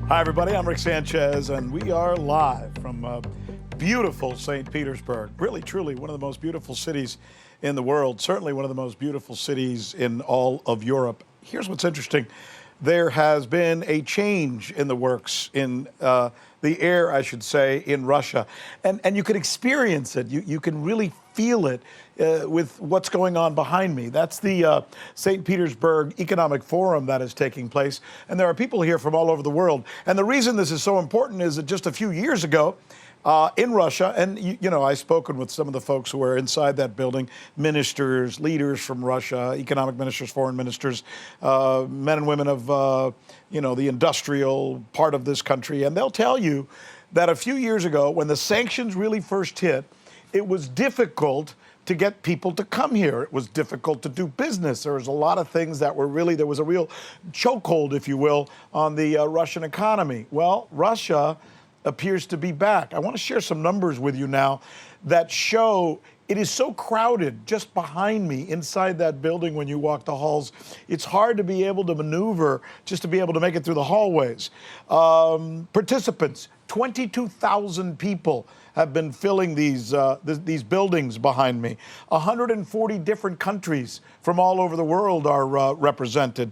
Hi, everybody. I'm Rick Sanchez, and we are live from beautiful St. Petersburg. Really, truly, one of the most beautiful cities in the world. Certainly one of the most beautiful cities in all of Europe. Here's what's interesting. There has been a change in the works, in the air, I should say, in Russia. And you can experience it. You can really feel it with what's going on behind me. That's the St. Petersburg Economic Forum that is taking place. And there are people here from all over the world. And the reason this is so important is that just a few years ago, in Russia, and you know, I've spoken with some of the folks who are inside that building, ministers, leaders from Russia, economic ministers, foreign ministers, men and women of, you know, the industrial part of this country. And they'll tell you that a few years ago, when the sanctions really first hit, it was difficult to get people to come here. It was difficult to do business. There was a lot of things that were really, there was a real chokehold, if you will, on the Russian economy. Well, Russia appears to be back. I want to share some numbers with you now that show it is so crowded just behind me inside that building when you walk the halls. It's hard to be able to maneuver just to be able to make it through the hallways. Participants, 22,000 people have been filling these buildings behind me. 140 different countries from all over the world are represented.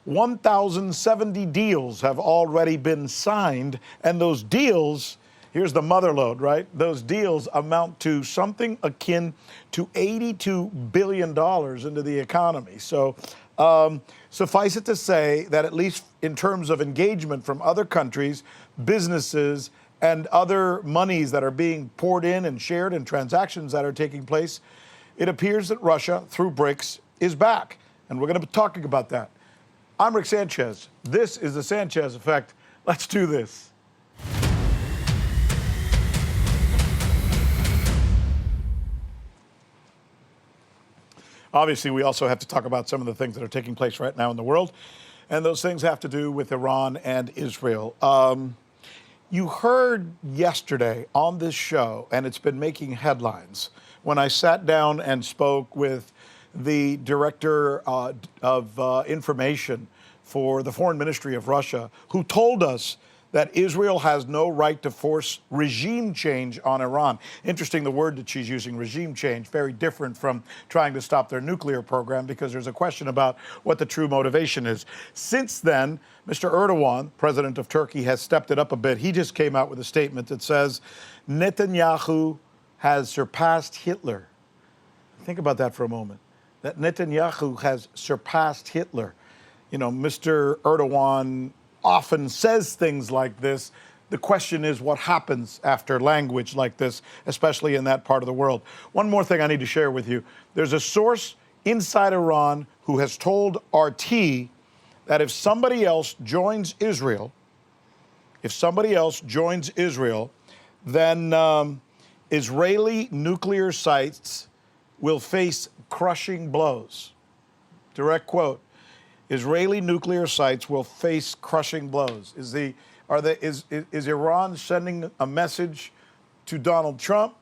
1,070 deals have already been signed, and those deals, here's the mother lode, right? Those deals amount to something akin to $82 billion into the economy. So suffice it to say that at least in terms of engagement from other countries, businesses, and other monies that are being poured in and shared and transactions that are taking place, it appears that Russia, through BRICS, is back. And we're going to be talking about that. I'm Rick Sanchez. This is the Sanchez Effect. Let's do this. Obviously, we also have to talk about some of the things that are taking place right now in the world. And those things have to do with Iran and Israel. You heard yesterday on this show, and it's been making headlines, when I sat down and spoke with the director of information for the foreign ministry of Russia, who told us that Israel has no right to force regime change on Iran. Interesting, the word that she's using, regime change, very different from trying to stop their nuclear program, because there's a question about what the true motivation is. Since then, Mr. Erdogan, president of Turkey, has stepped it up a bit. He just came out with a statement that says Netanyahu has surpassed Hitler. Think about that for a moment. That Netanyahu has surpassed Hitler. You know, Mr. Erdogan often says things like this. The question is what happens after language like this, especially in that part of the world. One more thing I need to share with you. There's a source inside Iran who has told RT that if somebody else joins Israel, then Israeli nuclear sites will face crushing blows. Direct quote. Israeli nuclear sites will face crushing blows. Is Iran sending a message to Donald Trump,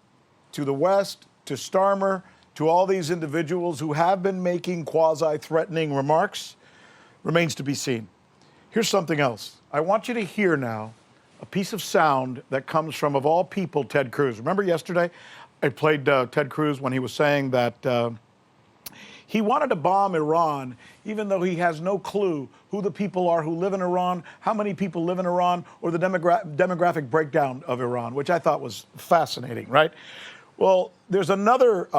to the West, to Starmer, to all these individuals who have been making quasi-threatening remarks? Remains to be seen. Here's something else. I want you to hear now a piece of sound that comes from, of all people, Ted Cruz. Remember yesterday I played Ted Cruz when he was saying that he wanted to bomb Iran, even though he has no clue who the people are who live in Iran, how many people live in Iran, or the demographic breakdown of Iran, which I thought was fascinating, right? Well, there's another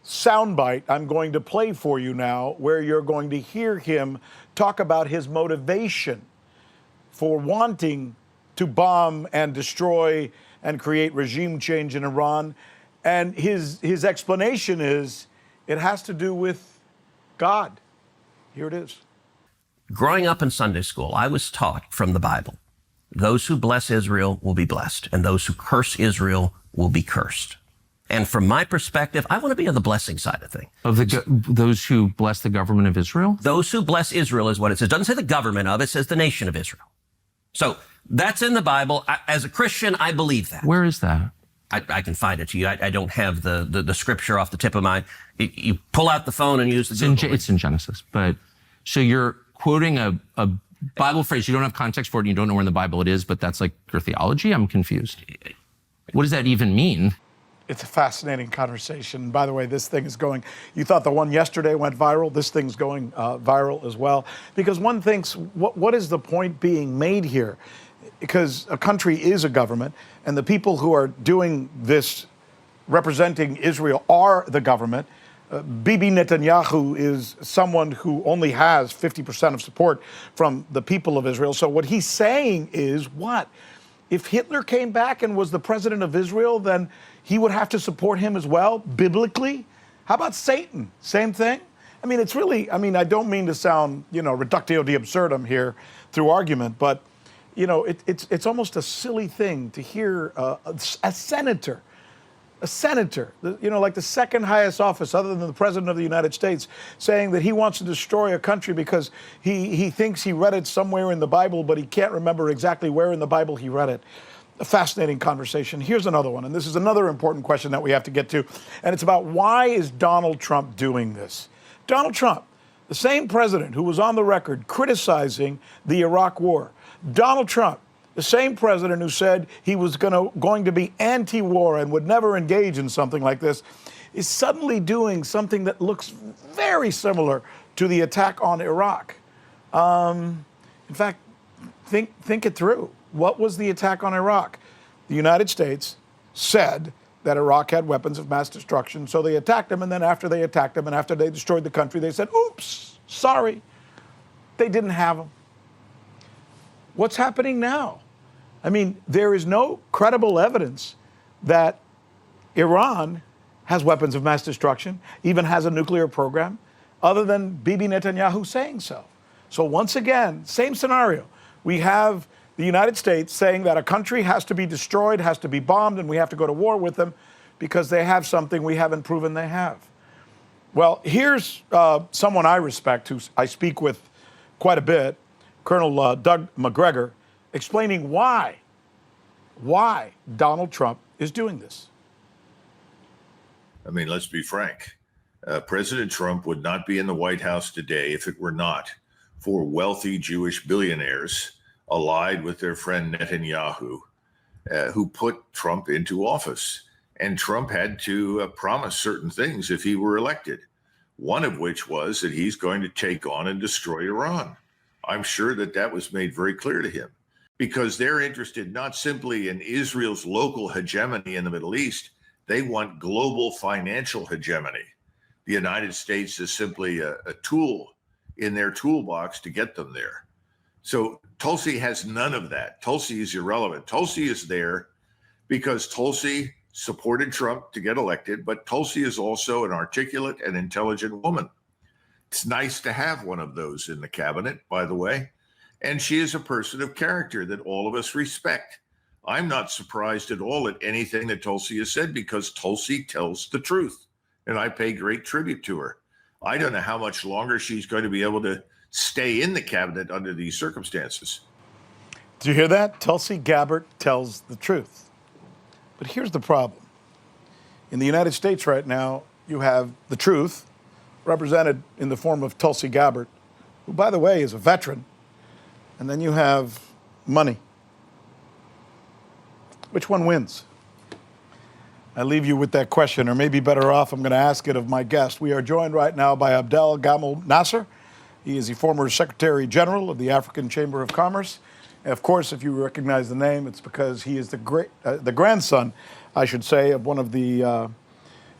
soundbite I'm going to play for you now, where you're going to hear him talk about his motivation for wanting to bomb and destroy and create regime change in Iran. And his explanation is, it has to do with God. Here it is. Growing up in Sunday school, I was taught from the Bible, those who bless Israel will be blessed, and those who curse Israel will be cursed. And from my perspective, I want to be on the blessing side of things. Of those who bless the government of Israel? Those who bless Israel is what it says. It doesn't say the government of, it says the nation of Israel. So that's in the Bible. As a Christian, I believe that. Where is that? I can find it to you. I don't have the scripture off the tip of my. You pull out the phone and use the Google. It's in Genesis. But so you're quoting a Bible phrase. You don't have context for it and you don't know where in the Bible it is, but that's like your theology? I'm confused. What does that even mean? It's a fascinating conversation. By the way, this thing is going, you thought the one yesterday went viral. This thing's going viral as well. Because one thinks, what is the point being made here? Because a country is a government, and the people who are doing this, representing Israel, are the government. Bibi Netanyahu is someone who only has 50% of support from the people of Israel. So what he's saying is what? If Hitler came back and was the president of Israel, then he would have to support him as well, biblically? How about Satan? Same thing? I mean, it's really, I don't mean to sound, reductio de absurdum here through argument, but, it's almost a silly thing to hear a senator, like the second highest office other than the president of the United States, saying that he wants to destroy a country because he thinks he read it somewhere in the Bible, but he can't remember exactly where in the Bible he read it. A fascinating conversation. Here's another one, and this is another important question that we have to get to, and it's about why is Donald Trump doing this? Donald Trump, the same president who was on the record criticizing the Iraq War. Donald Trump, the same president who said he was going to be anti-war and would never engage in something like this, is suddenly doing something that looks very similar to the attack on Iraq. In fact, think it through. What was the attack on Iraq? The United States said that Iraq had weapons of mass destruction, so they attacked them, and then after they attacked them and after they destroyed the country, they said, oops, sorry, they didn't have them. What's happening now? There is no credible evidence that Iran has weapons of mass destruction, even has a nuclear program, other than Bibi Netanyahu saying so. So once again, same scenario. We have the United States saying that a country has to be destroyed, has to be bombed, and we have to go to war with them because they have something we haven't proven they have. Well, here's someone I respect, who I speak with quite a bit, Colonel Doug McGregor, explaining why Donald Trump is doing this. Let's be frank. President Trump would not be in the White House today if it were not for wealthy Jewish billionaires allied with their friend Netanyahu, who put Trump into office. And Trump had to promise certain things if he were elected, one of which was that he's going to take on and destroy Iran. I'm sure that was made very clear to him, because they're interested not simply in Israel's local hegemony in the Middle East, they want global financial hegemony. The United States is simply a tool in their toolbox to get them there. So Tulsi has none of that. Tulsi is irrelevant. Tulsi is there because Tulsi supported Trump to get elected, but Tulsi is also an articulate and intelligent woman. It's nice to have one of those in the cabinet, by the way. And she is a person of character that all of us respect. I'm not surprised at all at anything that Tulsi has said, because Tulsi tells the truth, and I pay great tribute to her. I don't know how much longer she's going to be able to stay in the cabinet under these circumstances. Do you hear that? Tulsi Gabbard tells the truth. But here's the problem. In the United States right now, you have the truth represented in the form of Tulsi Gabbard, who, by the way, is a veteran. And then you have money. Which one wins? I leave you with that question, or maybe better off, I'm going to ask it of my guest. We are joined right now by Abdel Gamal Nasser. He is the former Secretary General of the African Chamber of Commerce. And of course, if you recognize the name, it's because he is the grandson, I should say, of one of the,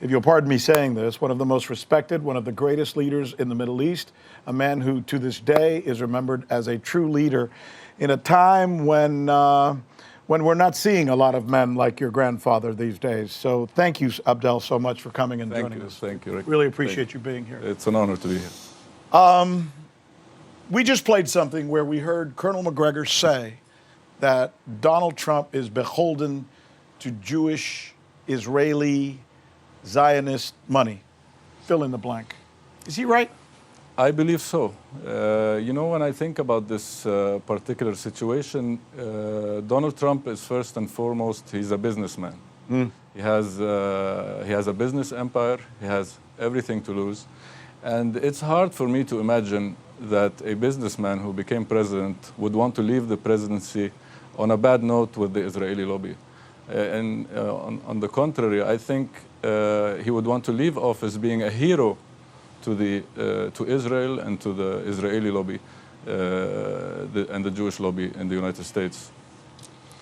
if you'll pardon me saying this, one of the most respected, one of the greatest leaders in the Middle East, a man who to this day is remembered as a true leader in a time when we're not seeing a lot of men like your grandfather these days. So thank you, Abdel, so much for coming and joining us. Thank you, Rick. Really appreciate you being here. It's an honor to be here. We just played something where we heard Colonel McGregor say that Donald Trump is beholden to Jewish, Israeli, Zionist money. Fill in the blank. Is he right? I believe so. When I think about this particular situation, Donald Trump is first and foremost, he's a businessman. He has a business empire. He has everything to lose. And it's hard for me to imagine that a businessman who became president would want to leave the presidency on a bad note with the Israeli lobby. On the contrary, I think he would want to leave office being a hero to Israel and to the Israeli lobby and the Jewish lobby in the United States.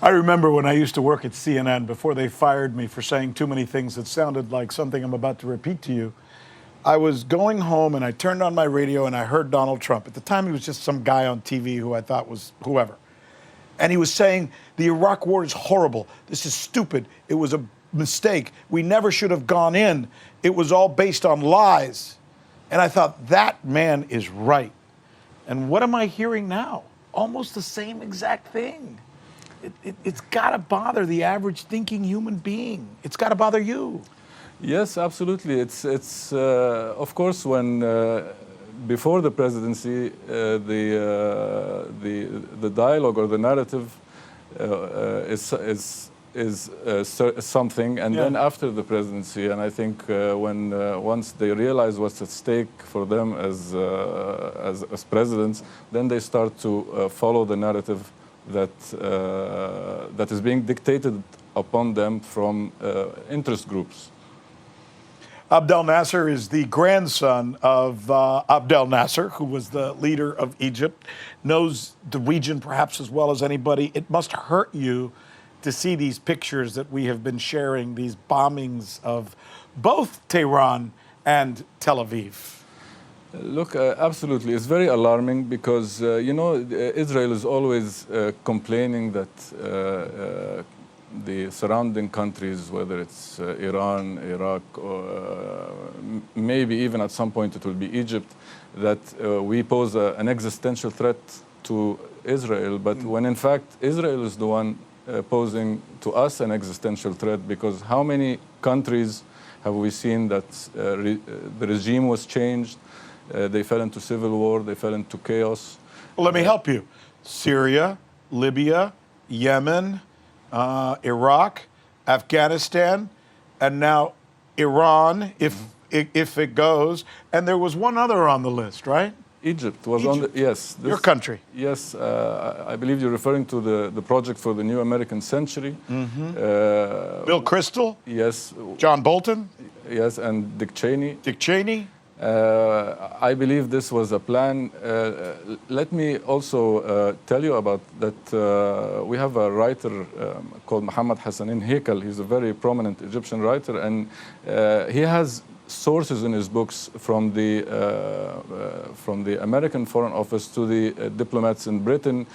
I remember when I used to work at CNN before they fired me for saying too many things that sounded like something I'm about to repeat to you. I was going home and I turned on my radio and I heard Donald Trump. At the time, he was just some guy on TV who I thought was whoever. And he was saying, the Iraq war is horrible. This is stupid. It was a mistake. We never should have gone in. It was all based on lies. And I thought, that man is right. And what am I hearing now? Almost the same exact thing. It's got to bother the average thinking human being. It's got to bother you. Yes, absolutely. It's of course when before the presidency, the dialogue or the narrative is something, and then after the presidency, and I think when once they realize what's at stake for them as presidents, then they start to follow the narrative that is being dictated upon them from interest groups. Abdel Nasser is the grandson of Abdel Nasser, who was the leader of Egypt, knows the region perhaps as well as anybody. It must hurt you to see these pictures that we have been sharing, these bombings of both Tehran and Tel Aviv. Look, absolutely. It's very alarming because, Israel is always complaining that the surrounding countries, whether it's Iran, Iraq, or maybe even at some point it will be Egypt, that we pose an existential threat to Israel. But when in fact Israel is the one posing to us an existential threat, because how many countries have we seen that the regime was changed, they fell into civil war, they fell into chaos? Well, let me help you. Syria, Libya, Yemen, Iraq, Afghanistan, and now Iran, if it goes. And there was one other on the list, right? Egypt was on the, yes. Your country. Yes, I believe you're referring to the project for the new American century. Bill Kristol? Yes. John Bolton? Yes, and Dick Cheney. Dick Cheney? I believe this was a plan. Let me also tell you about that. We have a writer called Muhammad Hassanin Hekel. He's a very prominent Egyptian writer, and he has sources in his books from the American Foreign Office to the diplomats in Britain,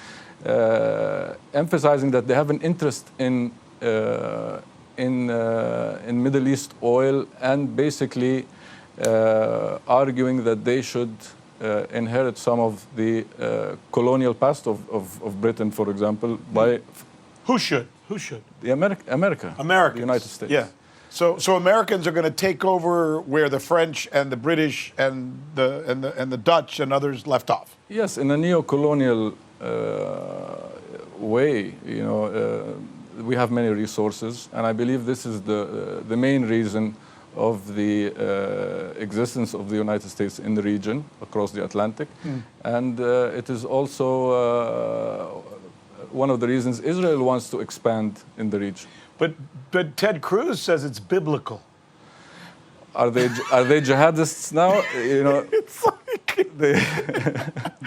emphasizing that they have an interest in Middle East oil, and basically arguing that they should inherit some of the colonial past of Britain, for example, by... Who should? Who should? The America. Americans. The United States. Yeah. So Americans are going to take over where the French and the British and the Dutch and others left off. Yes, in a neo-colonial way, we have many resources, and I believe this is the main reason of the existence of the United States in the region across the Atlantic, and it is also one of the reasons Israel wants to expand in the region. But Ted Cruz says it's biblical. Are they jihadists now? It's like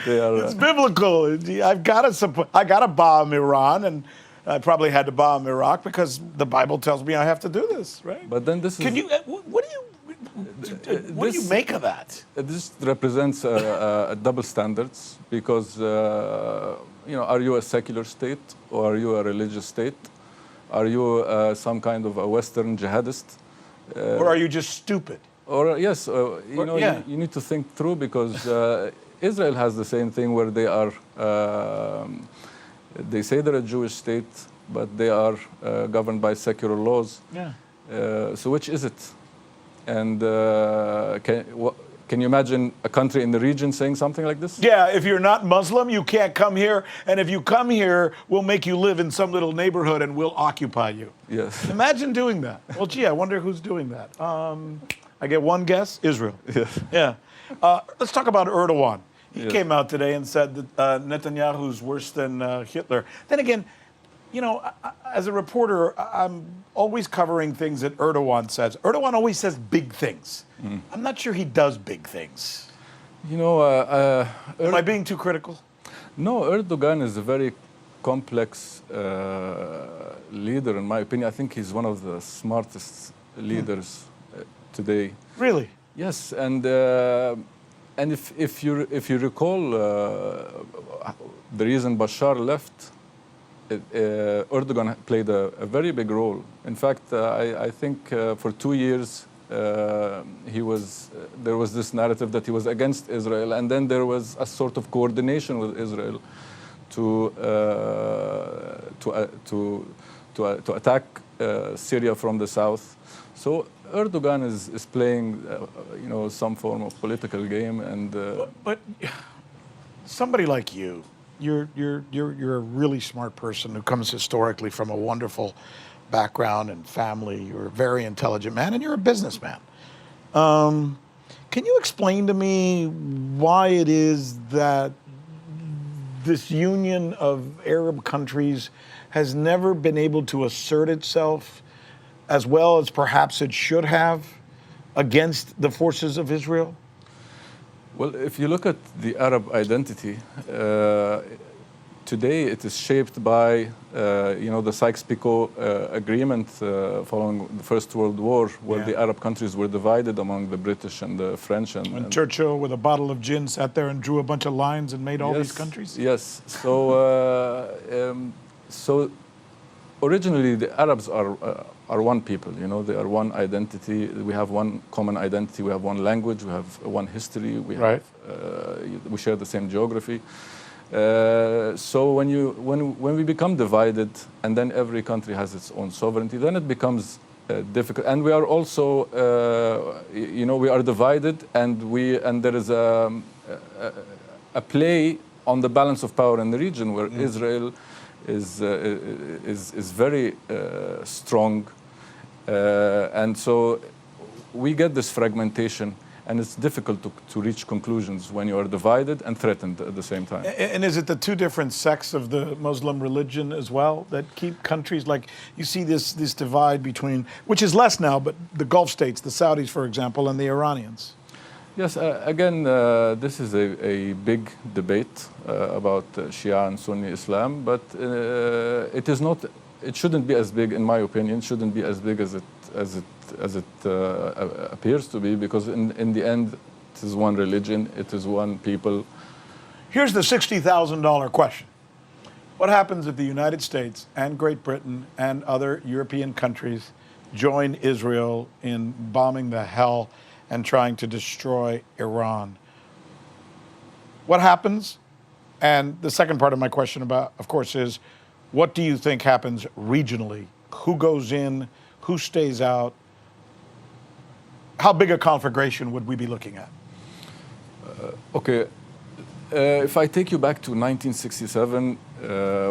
they are. It's biblical. I gotta bomb Iran, and I probably had to bomb Iraq because the Bible tells me I have to do this, right? But then this is. Can you? What do you make of that? This represents a double standards because are you a secular state or are you a religious state? Are you some kind of a Western jihadist? Or are you just stupid? Or yes, you need to think through, because Israel has the same thing where they are. They say they're a Jewish state, but they are governed by secular laws. Yeah. So which is it? And can you imagine a country in the region saying something like this? Yeah, if you're not Muslim, you can't come here. And if you come here, we'll make you live in some little neighborhood and we'll occupy you. Yes. Imagine doing that. Well, gee, I wonder who's doing that. I get one guess, Israel. Yes. Yeah. Let's talk about Erdogan. He came out today and said that Netanyahu's worse than Hitler. Then again, you know, as a reporter, I'm always covering things that Erdogan says. Erdogan always says big things. I'm not sure he does big things. You know, Am I being too critical? no, Erdogan is a very complex leader, in my opinion. I think he's one of the smartest leaders today. Really? Yes, and if you recall, the reason Bashar left, Erdogan played a very big role. In fact, I think for 2 years there was this narrative that he was against Israel, and then there was a sort of coordination with Israel to attack Syria from the south. So Erdogan is playing, you know, some form of political game, and But somebody like you, you're a really smart person who comes historically from a wonderful background and family. You're a very intelligent man, and you're a businessman. Can you explain to me why it is that this union of Arab countries has never been able to assert itself as well as perhaps it should have against the forces of Israel? well, if you look at the Arab identity, today it is shaped by, you know, the Sykes-Picot agreement following the First World War, where the Arab countries were divided among the British and the French. When Churchill, with a bottle of gin, sat there and drew a bunch of lines and made all these countries? Yes. So, so originally the Arabs are one people. You know, they are one identity. We have one common identity. We have one language. We have one history. We have, we share the same geography. So when we become divided, and then every country has its own sovereignty, then it becomes difficult. And we are also, you know, we are divided, and there is a play on the balance of power in the region, where Israel is very strong, and so we get this fragmentation. And it's difficult to reach conclusions when you are divided and threatened at the same time. And is it the two different sects of the Muslim religion as well that keep countries, like you see this divide between, which is less now, but the Gulf states, the Saudis, for example, and the Iranians? Yes, again, this is a big debate about Shia and Sunni Islam, but it is not. It shouldn't be as big, in my opinion. It shouldn't be as big as it appears to be, because in the end, it is one religion, it is one people. Here's the $60,000 question. What happens if the United States and Great Britain and other European countries join Israel in bombing the hell and trying to destroy Iran? What happens? And the second part of my question, of course, is what do you think happens regionally? Who goes in? Who stays out? How big a conflagration would we be looking at? Okay, if I take you back to 1967,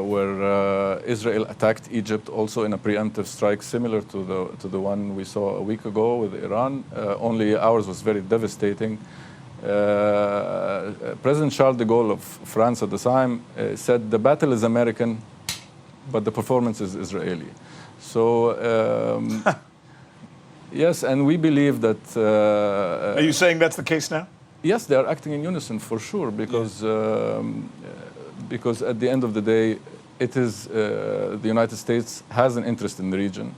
where Israel attacked Egypt also in a preemptive strike similar to the one we saw a week ago with Iran, only ours was very devastating. President Charles de Gaulle of France at the time said the battle is American, but the performance is Israeli. So, yes, and we believe that... Are you saying that's the case now? Yes, they are acting in unison for sure, because at the end of the day, it is the United States has an interest in the region,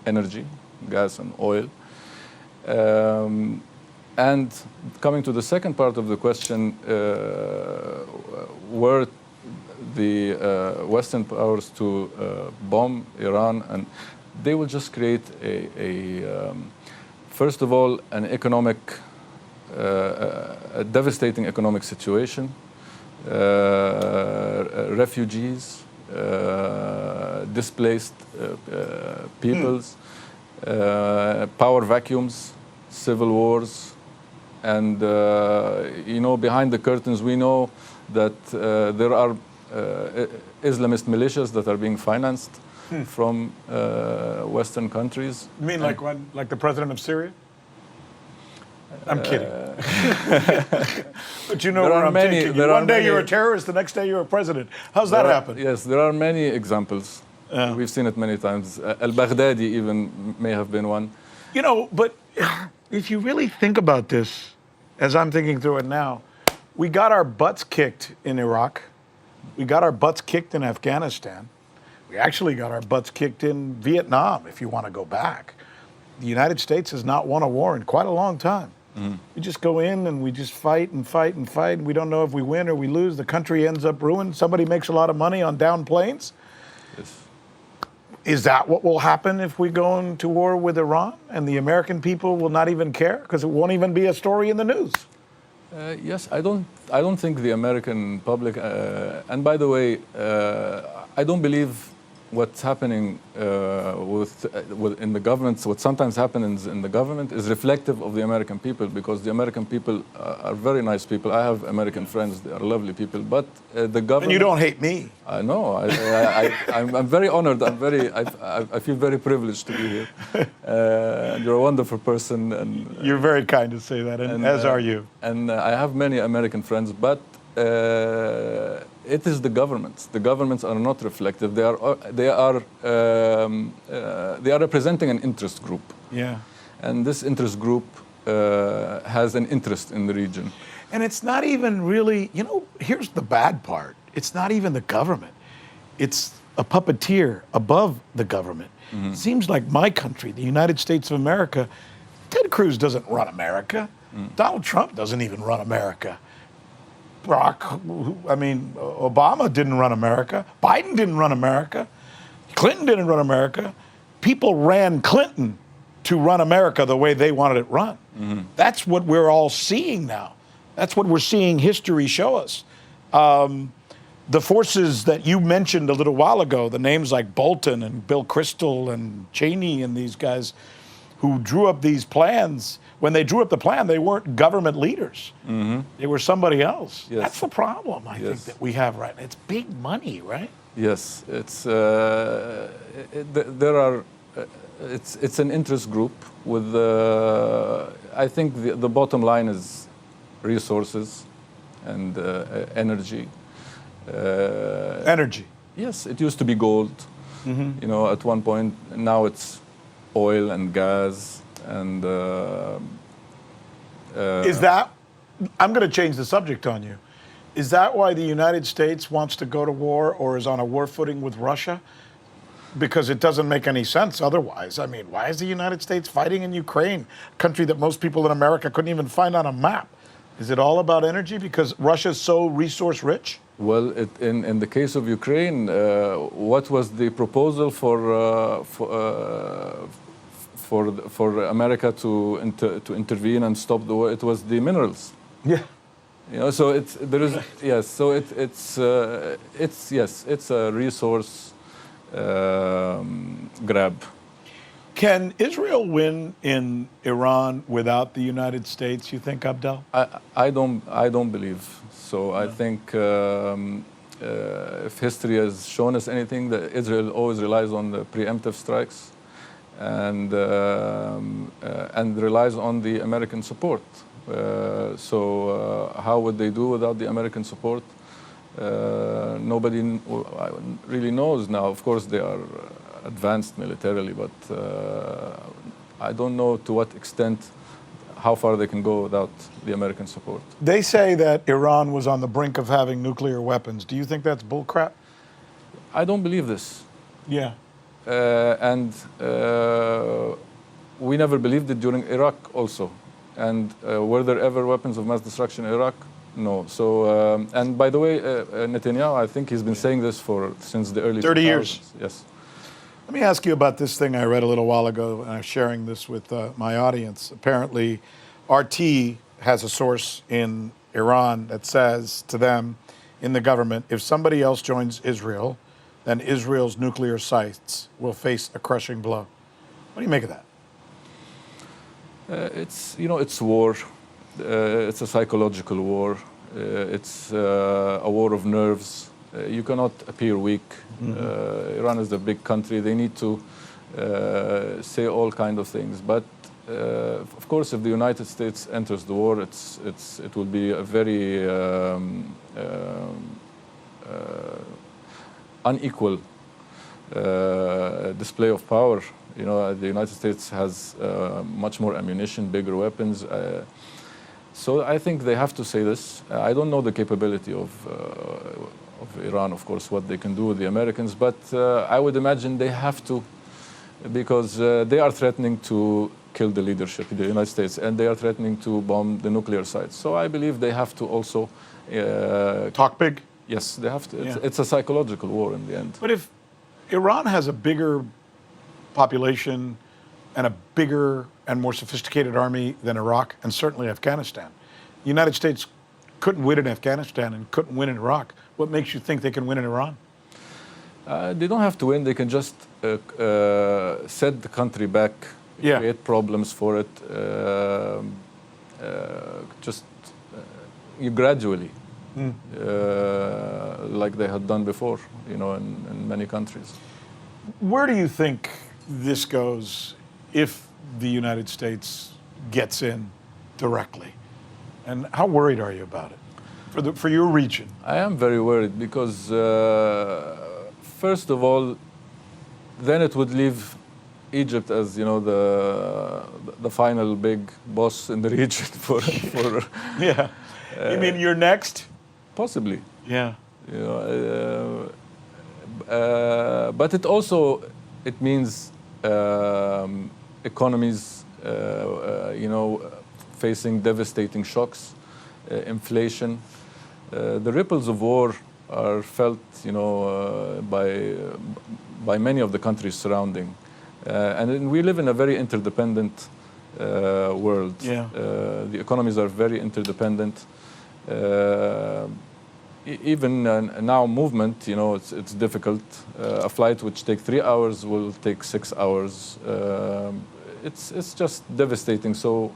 energy, gas and oil. And coming to the second part of the question, were the Western powers to bomb Iran, and they will just create first of all, an economic, a devastating economic situation, refugees, displaced peoples, power vacuums, civil wars, and you know, behind the curtains, we know that there are Islamist militias that are being financed from Western countries. You mean like the president of Syria? I'm kidding. But you know there where are I'm many- taking you. there are One day you're a many- terrorist, the next day you're a president. How's that happen? Yes, there are many examples. We've seen it many times. Al-Baghdadi even may have been one. You know, but if you really think about this, as I'm thinking through it now, we got our butts kicked in Iraq. We got our butts kicked in Afghanistan. We actually got our butts kicked in Vietnam, if you want to go back. The United States has not won a war in quite a long time. We just go in and we just fight and fight and fight, and we don't know if we win or we lose. The country ends up ruined. Somebody makes a lot of money on downed planes. Yes. Is that what will happen if we go into war with Iran and the American people will not even care because it won't even be a story in the news? Yes, I don't think the American public, and by the way, I don't believe what's happening in the government, what sometimes happens in the government is reflective of the American people, because the American people are very nice people. I have American friends, they are lovely people, but the government... And you don't hate me. I know. I'm very honored. I feel very privileged to be here. You're a wonderful person, and You're very kind to say that, and as are you. And I have many American friends, but it is the governments. The governments are not reflective. They are representing an interest group. Yeah. And this interest group has an interest in the region. And it's not even really, you know, here's the bad part. It's not even the government. It's a puppeteer above the government. It seems like my country, the United States of America, Ted Cruz doesn't run America. Donald Trump doesn't even run America. Obama didn't run America. Biden didn't run America. Clinton didn't run America. People ran Clinton to run America the way they wanted it run. That's what we're all seeing now. That's what we're seeing history show us. The forces that you mentioned a little while ago, the names like Bolton and Bill Kristol and Cheney and these guys who drew up these plans, when they drew up the plan, they weren't government leaders. They were somebody else. Yes. That's the problem, I think, that we have right now. It's big money, right? Yes, it's it's an interest group with I think the bottom line is resources and energy. Energy. Yes, it used to be gold, you know, at one point. Now it's oil and gas and. Is that, I'm going to change the subject on you. Is that why the United States wants to go to war or is on a war footing with Russia? Because it doesn't make any sense otherwise. I mean, why is the United States fighting in Ukraine, a country that most people in America couldn't even find on a map? Is it all about energy because Russia's so resource rich? Well, in the case of Ukraine, what was the proposal for America to intervene and stop the war? It was the minerals. Yeah. You know, so there is yes. So it's a resource grab. Can Israel win in Iran without the United States, you think, Abdel? I don't believe so. I think if history has shown us anything, that Israel always relies on the preemptive strikes and relies on the American support. So how would they do without the American support? Nobody really knows now. Of course, they are advanced militarily, but I don't know to what extent, how far they can go without the American support. They say that Iran was on the brink of having nuclear weapons. Do you think that's bullcrap? I don't believe this. Yeah. We never believed it during Iraq also. And were there ever weapons of mass destruction in Iraq? No. So, and by the way, Netanyahu, I think he's been saying this since the early 30 2000s. years. Yes. Let me ask you about this thing I read a little while ago, and I'm sharing this with my audience. Apparently, RT has a source in Iran that says to them in the government, if somebody else joins Israel, then Israel's nuclear sites will face a crushing blow. What do you make of that? It's war. It's a psychological war. It's a war of nerves. You cannot appear weak. Iran is a big country. They need to say all kinds of things. But of course, if the United States enters the war, it will be a very unequal display of power. You know, the United States has much more ammunition, bigger weapons. So I think they have to say this. I don't know the capability of Iran, of course, what they can do with the Americans, but I would imagine they have to, because they are threatening to kill the leadership in the United States, and they are threatening to bomb the nuclear sites. So I believe they have to also Talk big? yes, they have to. Yeah. It's a psychological war in the end. But if Iran has a bigger population and a bigger and more sophisticated army than Iraq and certainly Afghanistan, the United States couldn't win in Afghanistan and couldn't win in Iraq. What makes you think they can win in Iran? They don't have to win. They can just set the country back, Yeah. create problems for it, you gradually, like they had done before, you know, in many countries. Where do you think this goes if the United States gets in directly? And how worried are you about it for your region? I am very worried because, first of all, then it would leave Egypt as, you know, the final big boss in the region for Yeah. You mean you're next? possibly. Yeah. You know, but it means economies, you know, facing devastating shocks, inflation. The ripples of war are felt, you know, by many of the countries surrounding, and then we live in a very interdependent world. Yeah. The economies are very interdependent. Even now, movement, you know, it's difficult. A flight which takes 3 hours will take 6 hours. It's just devastating. So,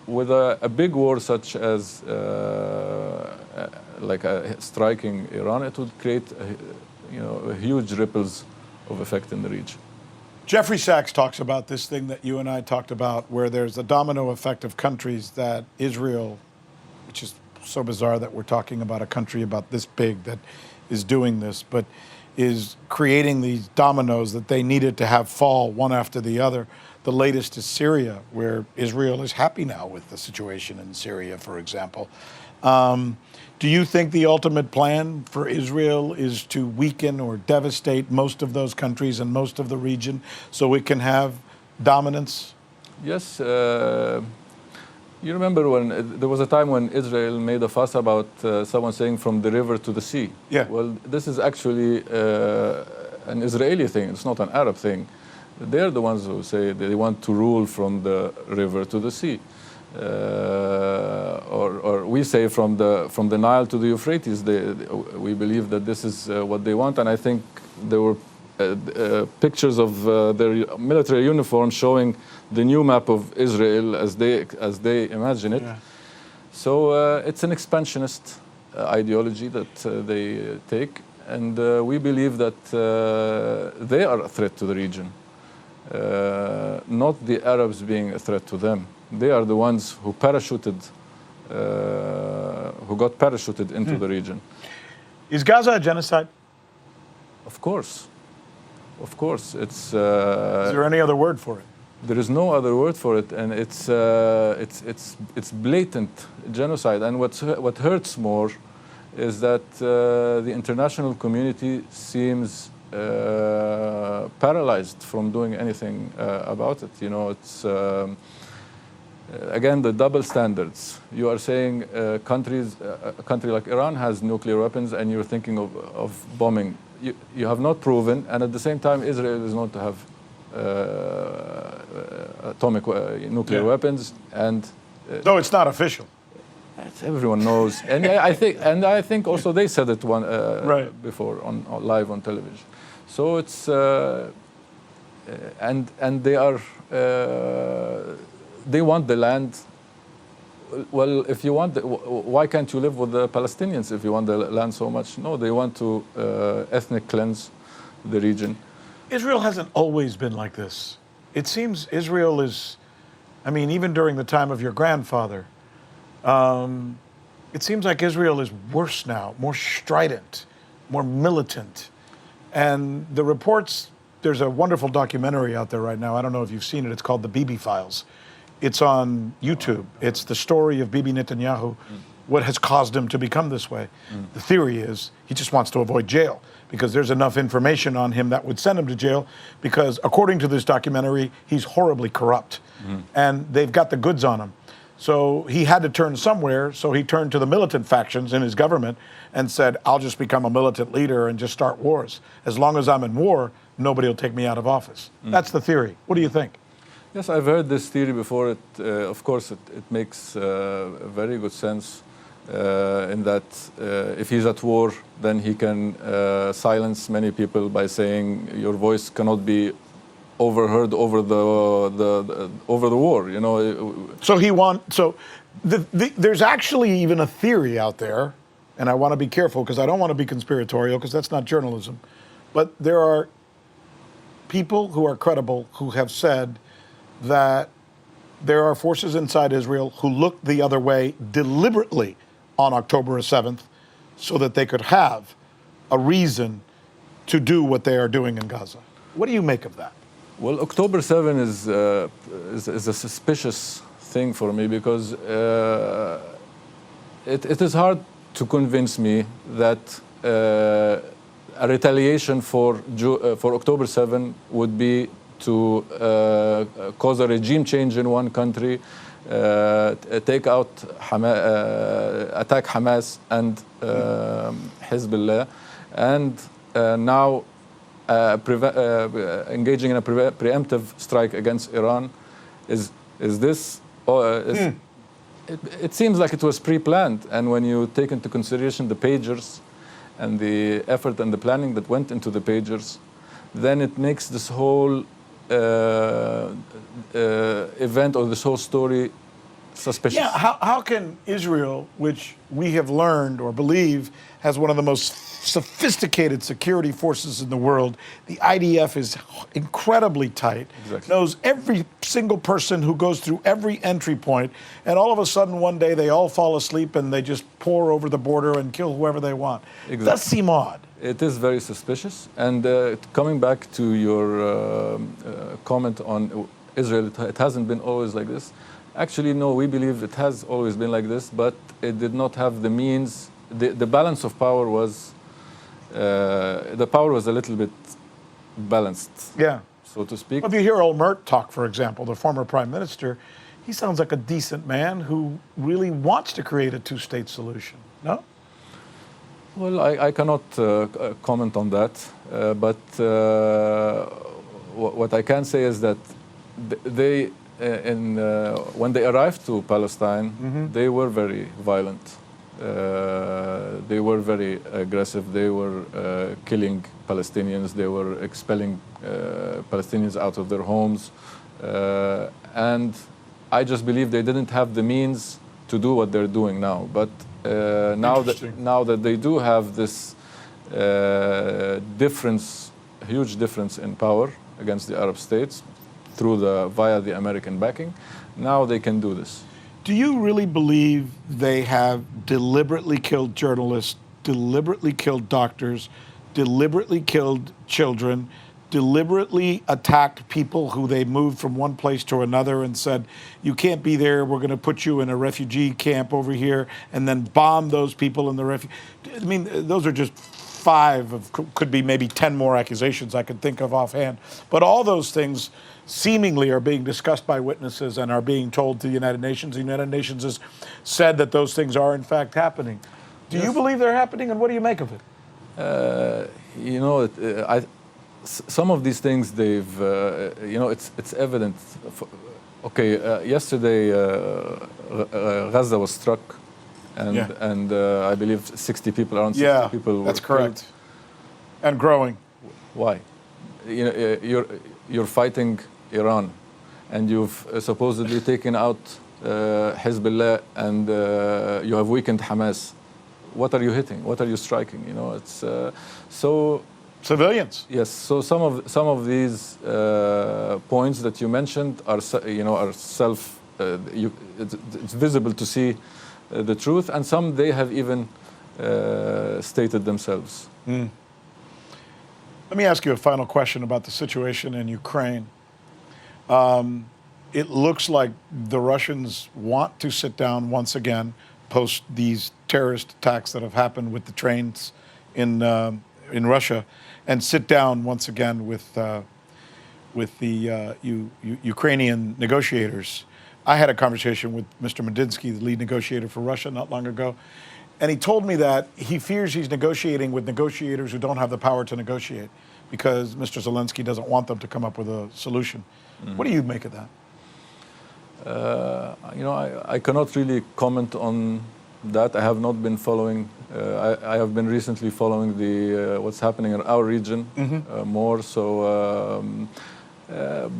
with a big war such as like striking Iran, it would create, huge ripples of effect in the region. Jeffrey Sachs talks about this thing that you and I talked about, where there's a domino effect of countries that Israel, which is so bizarre that we're talking about a country about this big that is doing this, but is creating these dominoes that they needed to have fall one after the other. The latest is Syria, where Israel is happy now with the situation in Syria, for example. Do you think the ultimate plan for Israel is to weaken or devastate most of those countries and most of the region so it can have dominance? Yes. You remember when there was a time when Israel made a fuss about someone saying from the river to the sea? Yeah. Well, this is actually an Israeli thing. It's not an Arab thing. They're the ones who say they want to rule from the river to the sea. Or we say from the Nile to the Euphrates. We believe that this is what they want, and I think there were pictures of their military uniform showing the new map of Israel as they imagine it. Yeah. So it's an expansionist ideology that they take, and we believe that they are a threat to the region, not the Arabs being a threat to them. They are the ones who got parachuted into the region. Is Gaza a genocide? Of course. Of course. It's. Is there any other word for it? There is no other word for it, and it's blatant genocide. And what hurts more is that the international community seems paralyzed from doing anything about it. You know, it's again the double standards. You are saying a country like Iran has nuclear weapons, and you're thinking of bombing. You have not proven, and at the same time, Israel is known to have atomic nuclear weapons, and Though it's not official. everyone knows. And I think also they said it Right. before on live on television. So it's and they are they want the land. Well, if you want, why can't you live with the Palestinians if you want the land so much? No, they want to ethnic cleanse the region. Israel hasn't always been like this. It seems Israel is I mean, even during the time of your grandfather, it seems like Israel is worse now, more strident, more militant. And the reports, there's a wonderful documentary out there right now. I don't know if you've seen it. It's called The Bibi Files. It's on YouTube. It's the story of Bibi Netanyahu, what has caused him to become this way. The theory is he just wants to avoid jail because there's enough information on him that would send him to jail because, according to this documentary, he's horribly corrupt. And they've got the goods on him. So he had to turn somewhere, so he turned to the militant factions in his government and said, I'll just become a militant leader and just start wars. As long as I'm in war, nobody will take me out of office. That's the theory. What do you think? Yes, I've heard this theory before. Of course, it makes very good sense in that if he's at war, then he can silence many people by saying your voice cannot be overheard over the war. You know. So there's actually even a theory out there, and I want to be careful because I don't want to be conspiratorial because that's not journalism, but there are people who are credible who have said that there are forces inside Israel who looked the other way deliberately on October 7th so that they could have a reason to do what they are doing in Gaza. What do you make of that? Well, October 7 is a suspicious thing for me because it is hard to convince me that a retaliation for October 7 would be to cause a regime change in one country, take out attack Hamas and Hezbollah, and now engaging in a preemptive strike against Iran. Is this? It seems like it was pre-planned, and when you take into consideration the pagers and the effort and the planning that went into the pagers, then it makes this whole event or this whole story suspicious. Yeah, how can Israel, which we have learned or believe has one of the most sophisticated security forces in the world, the IDF is incredibly tight, knows every single person who goes through every entry point, and all of a sudden one day they all fall asleep and they just pour over the border and kill whoever they want. It does seem odd. It is very suspicious. And coming back to your comment on Israel, it hasn't been always like this. Actually, no, we believe it has always been like this, but it did not have the means. The balance of power was, the power was a little bit balanced, so to speak. Well, if you hear Olmert talk, for example, the former prime minister, he sounds like a decent man who really wants to create a two-state solution, no? Well, I cannot comment on that, but what I can say is that they, when they arrived to Palestine, they were very violent. They were very aggressive. They were killing Palestinians. They were expelling Palestinians out of their homes. And I just believe they didn't have the means to do what they're doing now. But now that they do have this difference, huge difference in power against the Arab states via the American backing, now they can do this. Do you really believe they have deliberately killed journalists, deliberately killed doctors, deliberately killed children, deliberately attacked people who they moved from one place to another and said, you can't be there, we're going to put you in a refugee camp over here, and then bomb those people in the refugee? I mean, those are just 5 of, could be maybe 10 more accusations I could think of offhand. But all those things seemingly are being discussed by witnesses and are being told to the United Nations. The United Nations has said that those things are in fact happening. Do you believe they're happening, and what do you make of it? You know, some of these things, they've, you know, it's evident. Okay, yesterday Gaza was struck, and I believe 60 people, around 60 people were that's correct. killed. And growing. Why? You know, you're fighting Iran, and you've supposedly taken out Hezbollah, and you have weakened Hamas. What are you hitting? What are you striking? You know, it's so. Civilians. Yes. So some of these points that you mentioned are, you know, are self it's visible to see the truth, and some they have even stated themselves. Let me ask you a final question about the situation in Ukraine. It looks like the Russians want to sit down once again post these terrorist attacks that have happened with the trains in Russia, and sit down once again with the Ukrainian negotiators. I had a conversation with Mr. Medinsky, the lead negotiator for Russia, not long ago, and he told me that he fears he's negotiating with negotiators who don't have the power to negotiate because Mr. Zelensky doesn't want them to come up with a solution. What do you make of that? I cannot really comment on that. I have not been following. I have been recently following the what's happening in our region more. So,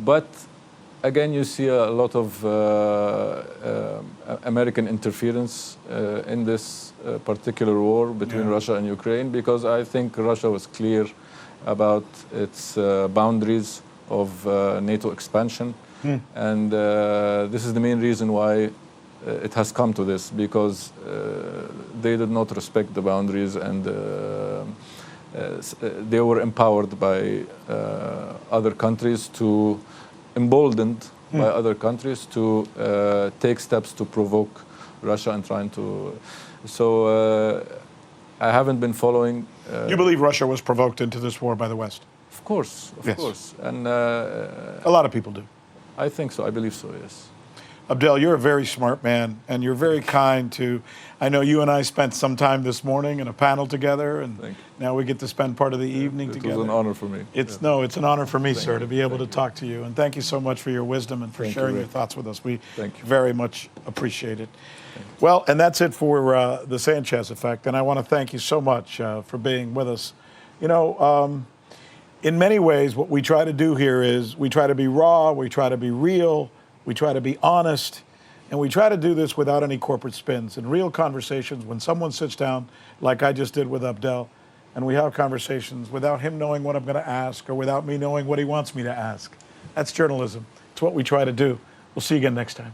but again, you see a lot of American interference in this particular war between Russia and Ukraine, because I think Russia was clear about its boundaries of NATO expansion. And this is the main reason why it has come to this, because they did not respect the boundaries, and they were empowered by other countries to, emboldened by other countries to take steps to provoke Russia and trying to. So I haven't been following. You believe Russia was provoked into this war by the West? Of course, of course. And a lot of people do. I think so. I believe so, yes. Abdel, you're a very smart man, and you're very kind to. I know you and I spent some time this morning in a panel together, and now we get to spend part of the evening together. It was an honor for me. It's an honor for me, sir, to be able to talk to you. And thank you so much for your wisdom and for sharing your thoughts with us. We very much appreciate it. Well, and that's it for the Sanchez Effect. And I want to thank you so much for being with us. You know, in many ways, what we try to do here is we try to be raw, we try to be real, we try to be honest, and we try to do this without any corporate spins. In real conversations, when someone sits down, like I just did with Abdel, and we have conversations without him knowing what I'm going to ask or without me knowing what he wants me to ask. That's journalism. It's what we try to do. We'll see you again next time.